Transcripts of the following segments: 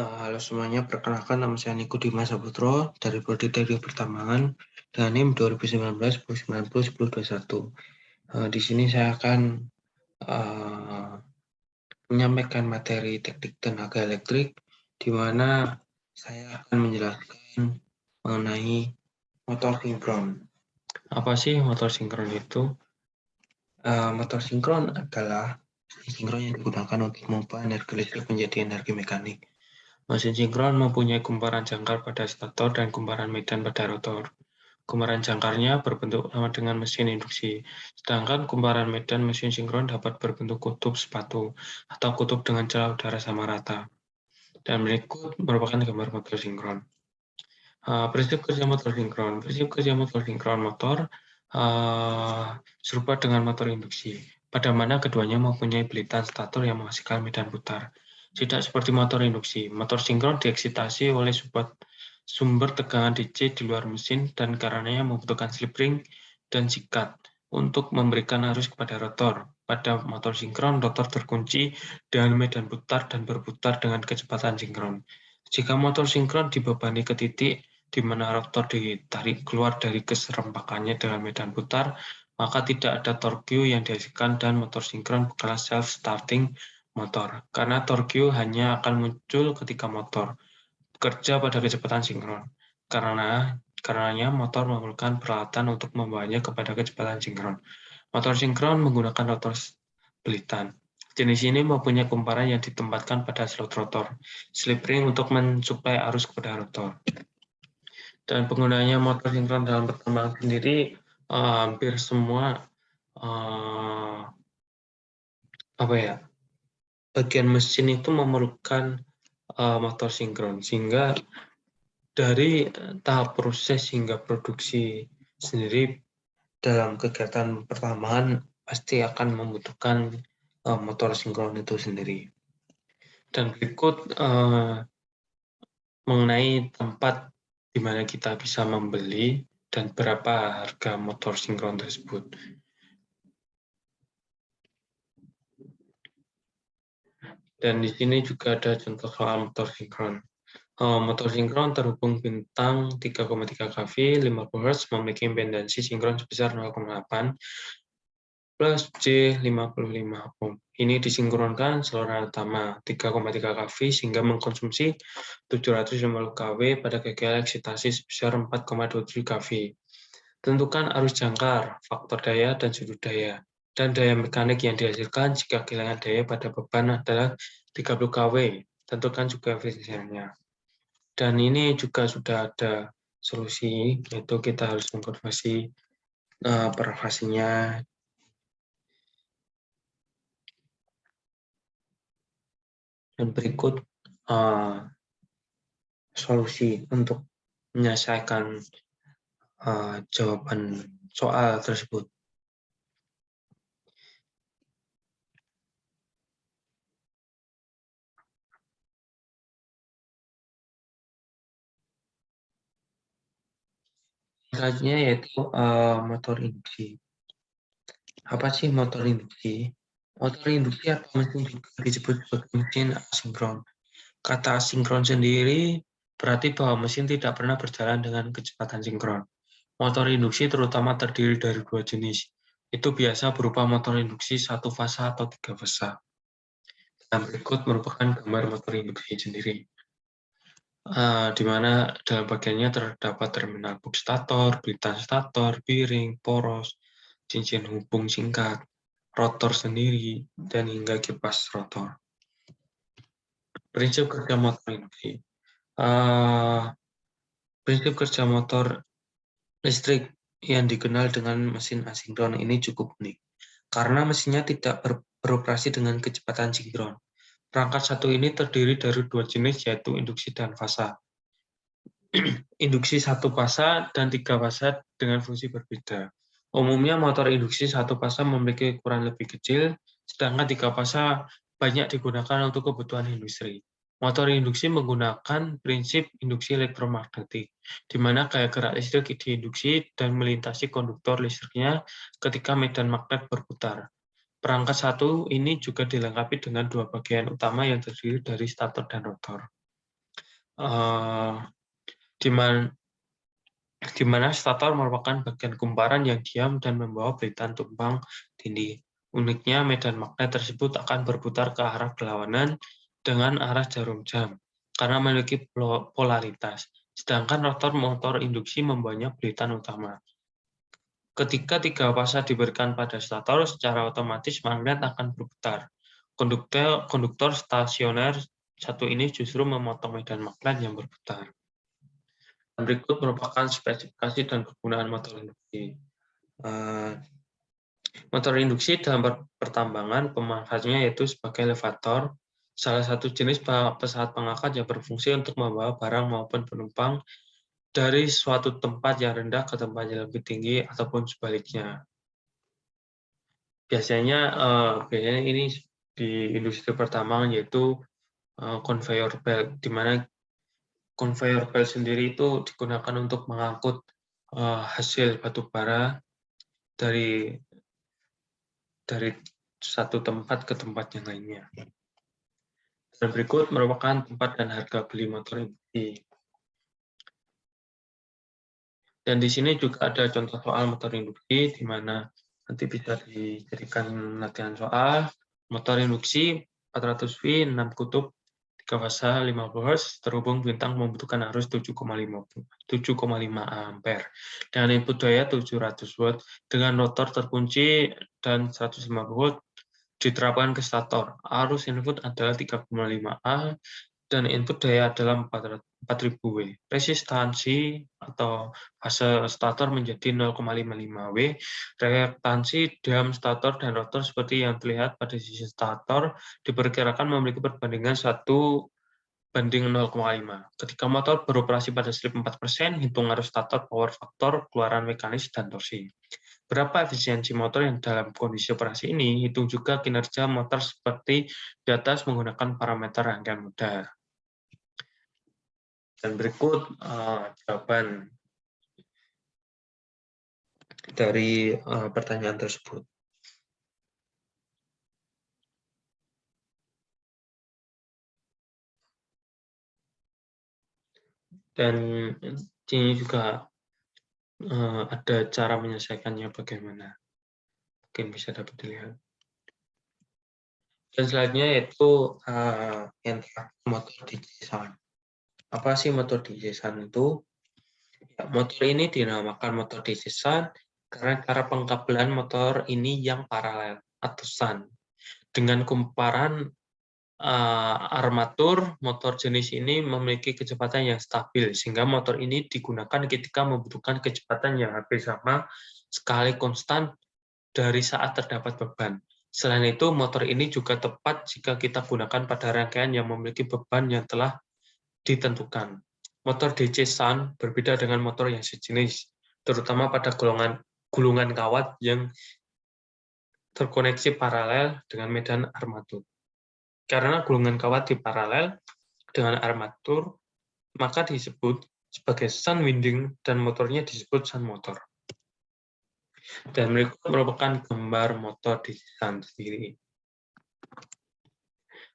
Halo semuanya, perkenalkan nama saya Niko Dimas Saputro dari Prodi Teknik Pertambangan dengan NIM 2019-1090-1021. Di sini saya akan menyampaikan materi teknik tenaga elektrik, di mana saya akan menjelaskan mengenai motor sinkron. Apa sih motor sinkron itu? Motor sinkron adalah sinkron yang digunakan untuk mengubah energi listrik menjadi energi mekanik. Mesin sinkron mempunyai kumparan jangkar pada stator dan kumparan medan pada rotor. Kumparan jangkarnya berbentuk sama dengan mesin induksi, sedangkan kumparan medan mesin sinkron dapat berbentuk kutub sepatu atau kutub dengan celah udara sama rata. Dan berikut merupakan gambar motor sinkron. Prinsip kerja motor sinkron. Prinsip kerja motor sinkron motor serupa dengan motor induksi, pada mana keduanya mempunyai belitan stator yang menghasilkan medan putar. Tidak seperti motor induksi, motor sinkron dieksitasi oleh sumber tegangan DC di luar mesin dan karenanya membutuhkan slip ring dan sikat untuk memberikan arus kepada rotor. Pada motor sinkron, rotor terkunci dengan medan putar dan berputar dengan kecepatan sinkron. Jika motor sinkron dibebani ke titik di mana rotor ditarik keluar dari keserempakannya dengan medan putar, maka tidak ada torque yang dihasilkan dan motor sinkron bukanlah self-starting motor, karena torque hanya akan muncul ketika motor bekerja pada kecepatan sinkron. Karenanya motor memerlukan peralatan untuk membawanya kepada kecepatan sinkron. Motor sinkron menggunakan rotor belitan. Jenis ini mempunyai kumparan yang ditempatkan pada slot rotor, slip ring untuk mensuplai arus kepada rotor. Dan penggunanya motor sinkron dalam pertambangan sendiri hampir semua bagian mesin itu memerlukan motor sinkron, sehingga dari tahap proses hingga produksi sendiri dalam kegiatan pertambangan pasti akan membutuhkan motor sinkron itu sendiri. Dan berikut mengenai tempat di mana kita bisa membeli dan berapa harga motor sinkron tersebut. Dan di sini juga ada contoh soal motor sinkron. Motor sinkron terhubung bintang 3,3 kV 50 Hz memiliki impedansi sinkron sebesar 0,8 plus J55 ohm. Ini disinkronkan saluran utama 3,3 kV sehingga mengkonsumsi 750 kW pada gagal eksitasi sebesar 4,27 kV. Tentukan arus jangkar, faktor daya, dan sudut daya. Dan daya mekanik yang dihasilkan jika kehilangan daya pada beban adalah 30 kW. Tentukan juga efisiensinya. Dan ini juga sudah ada solusi, yaitu kita harus mengkonversi per fasenya. Dan berikut solusi untuk menyelesaikan jawaban soal tersebut. Selanjutnya yaitu motor induksi. Apa sih motor induksi? Motor induksi atau mesin juga disebut sebagai mesin asinkron. Kata asinkron sendiri berarti bahwa mesin tidak pernah berjalan dengan kecepatan sinkron. Motor induksi terutama terdiri dari dua jenis. Itu biasa berupa motor induksi satu fasa atau tiga fasa. Dan berikut merupakan gambar motor induksi sendiri. Di mana dalam bagiannya terdapat terminal box stator, belitan stator, bearing, poros, cincin hubung singkat, rotor sendiri, dan hingga kipas rotor. Prinsip kerja motor induksi. Prinsip kerja motor listrik yang dikenal dengan mesin asinkron ini cukup unik, karena mesinnya tidak beroperasi dengan kecepatan sinkron. Perangkat satu ini terdiri dari dua jenis, yaitu induksi dan fasa. Induksi satu fasa dan tiga fasa dengan fungsi berbeda. Umumnya motor induksi satu fasa memiliki ukuran lebih kecil, sedangkan tiga fasa banyak digunakan untuk kebutuhan industri. Motor induksi menggunakan prinsip induksi elektromagnetik, di mana gaya gerak listrik diinduksi dan melintasi konduktor listriknya ketika medan magnet berputar. Perangkat satu ini juga dilengkapi dengan dua bagian utama yang terdiri dari stator dan rotor. eh, di mana stator merupakan bagian kumparan yang diam dan membawa belitan tumpang tindih. Uniknya, medan magnet tersebut akan berputar ke arah berlawanan dengan arah jarum jam karena memiliki polaritas. Sedangkan rotor motor induksi membawanya belitan utama. Ketika tiga fasa diberikan pada stator, secara otomatis magnet akan berputar. Konduktor stasioner satu ini justru memotong medan magnet yang berputar. Berikut merupakan spesifikasi dan kegunaan motor induksi. Motor induksi dalam pertambangan pemanfaatnya yaitu sebagai elevator, salah satu jenis pesawat pengangkat yang berfungsi untuk membawa barang maupun penumpang dari suatu tempat yang rendah ke tempat yang lebih tinggi ataupun sebaliknya. Biasanya ini di industri pertambangan yaitu conveyor belt, di mana conveyor belt sendiri itu digunakan untuk mengangkut hasil batu bara dari satu tempat ke tempat yang lainnya. Dan berikut merupakan tempat dan harga beli motor induksi. Dan di sini juga ada contoh soal motor induksi, di mana nanti bisa dijadikan latihan soal. Motor induksi 400 V, 6 kutub, 3 fasa, 50 Hz, terhubung bintang membutuhkan arus 7,5 ampere. Dengan input daya 700 watt, dengan rotor terkunci dan 150 volt, diterapkan ke stator. Arus input adalah 3,5 A dan input daya adalah 4000 W. Resistansi atau fase stator menjadi 0,55 W. Reaktansi dam stator dan rotor seperti yang terlihat pada sisi stator diperkirakan memiliki perbandingan 1:0,5. Ketika motor beroperasi pada slip 4%, hitung arus stator, power factor, keluaran mekanis, dan torsi. Berapa efisiensi motor yang dalam kondisi operasi ini? Hitung juga kinerja motor seperti di atas menggunakan parameter rangkaian modar. Dan berikut jawaban dari pertanyaan tersebut. Dan ini juga ada cara menyelesaikannya bagaimana. Mungkin bisa dapat dilihat. Dan selanjutnya yaitu yang motor DJ sound. Apa sih motor DJ sound itu? Ya, motor ini dinamakan motor DJ sound karena cara pengkabelan motor ini yang paralel atau shunt. Dengan kumparan armatur, motor jenis ini memiliki kecepatan yang stabil, sehingga motor ini digunakan ketika membutuhkan kecepatan yang hampir sama sekali konstan dari saat terdapat beban. Selain itu, motor ini juga tepat jika kita gunakan pada rangkaian yang memiliki beban yang telah ditentukan. Motor DC shunt berbeda dengan motor yang sejenis, terutama pada gulungan kawat yang terkoneksi paralel dengan medan armatur. Karena gulungan kawat di paralel dengan armatur, maka disebut sebagai shunt winding dan motornya disebut shunt motor. Dan berikut merupakan gambar motor di shunt sendiri.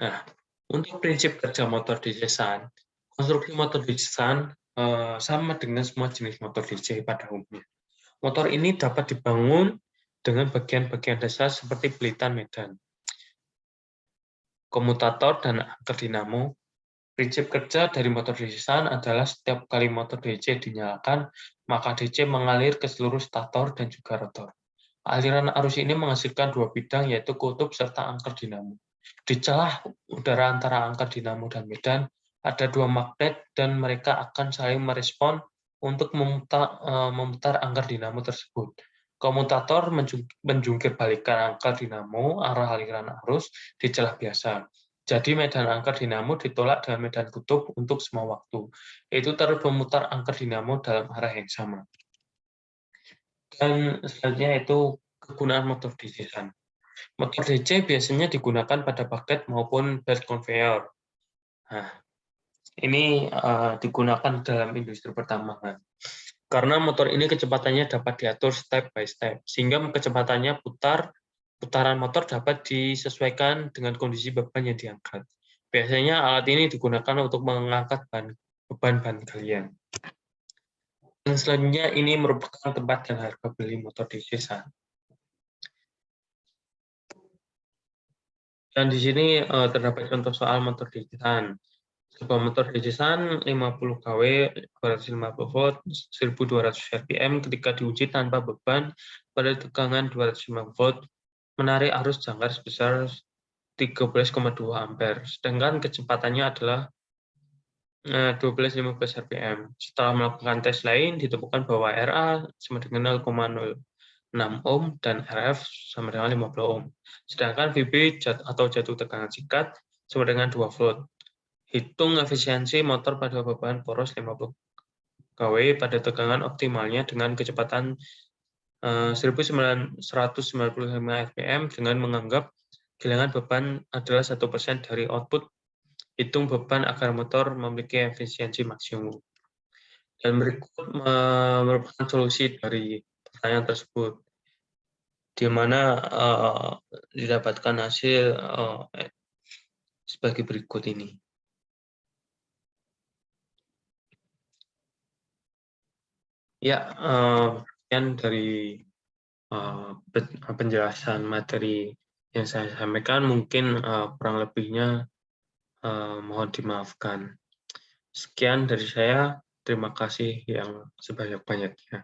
Nah, untuk prinsip kerja motor DC shunt, konstruksi motor DC shunt sama dengan semua jenis motor DC pada umumnya. Motor ini dapat dibangun dengan bagian-bagian dasar seperti belitan medan, komutator, dan angker dinamo. Prinsip kerja dari motor DC shunt adalah setiap kali motor DC dinyalakan, maka DC mengalir ke seluruh stator dan juga rotor. Aliran arus ini menghasilkan dua bidang, yaitu kutub serta angker dinamo. Di celah udara antara angker dinamo dan medan, ada dua magnet dan mereka akan saling merespon untuk memutar angker dinamo tersebut. Komutator menjungkir balikan angker dinamo arah aliran arus di celah biasa. Jadi medan angker dinamo ditolak dengan medan kutub untuk semua waktu. Itu terus memutar angker dinamo dalam arah yang sama. Dan selanjutnya itu kegunaan motor DC shunt. Motor DC biasanya digunakan pada bucket maupun belt conveyor. Nah, ini digunakan dalam industri pertambangan. Karena motor ini kecepatannya dapat diatur step by step, sehingga kecepatannya putaran motor dapat disesuaikan dengan kondisi beban yang diangkat. Biasanya alat ini digunakan untuk mengangkat bahan beban ban kalian. Dan selanjutnya ini merupakan tempat dan harga beli motor DZ1. Dan di sini terdapat contoh soal motor DZ1. Sebuah motor DZ1 50 kW, 250 volt, 1200 rpm ketika diuji tanpa beban pada tegangan 250 volt menarik arus jangkar sebesar 13,2 ampere. Sedangkan kecepatannya adalah 12-15 rpm. Setelah melakukan tes lain, ditemukan bahwa RA sama dengan 0,06 ohm dan RF sama dengan 50 ohm. Sedangkan VB atau jatuh tegangan singkat sama dengan 2 volt. Hitung efisiensi motor pada beban poros 50 kW pada tegangan optimalnya dengan kecepatan 1.195 rpm dengan menganggap kehilangan beban adalah 1% dari output. Hitung beban agar motor memiliki efisiensi maksimum. Dan berikut merupakan solusi dari pertanyaan tersebut, di mana didapatkan hasil sebagai berikut ini. Ya, sekian dari penjelasan materi yang saya sampaikan. Mungkin kurang lebihnya mohon dimaafkan. Sekian dari saya. Terima kasih yang sebanyak-banyaknya.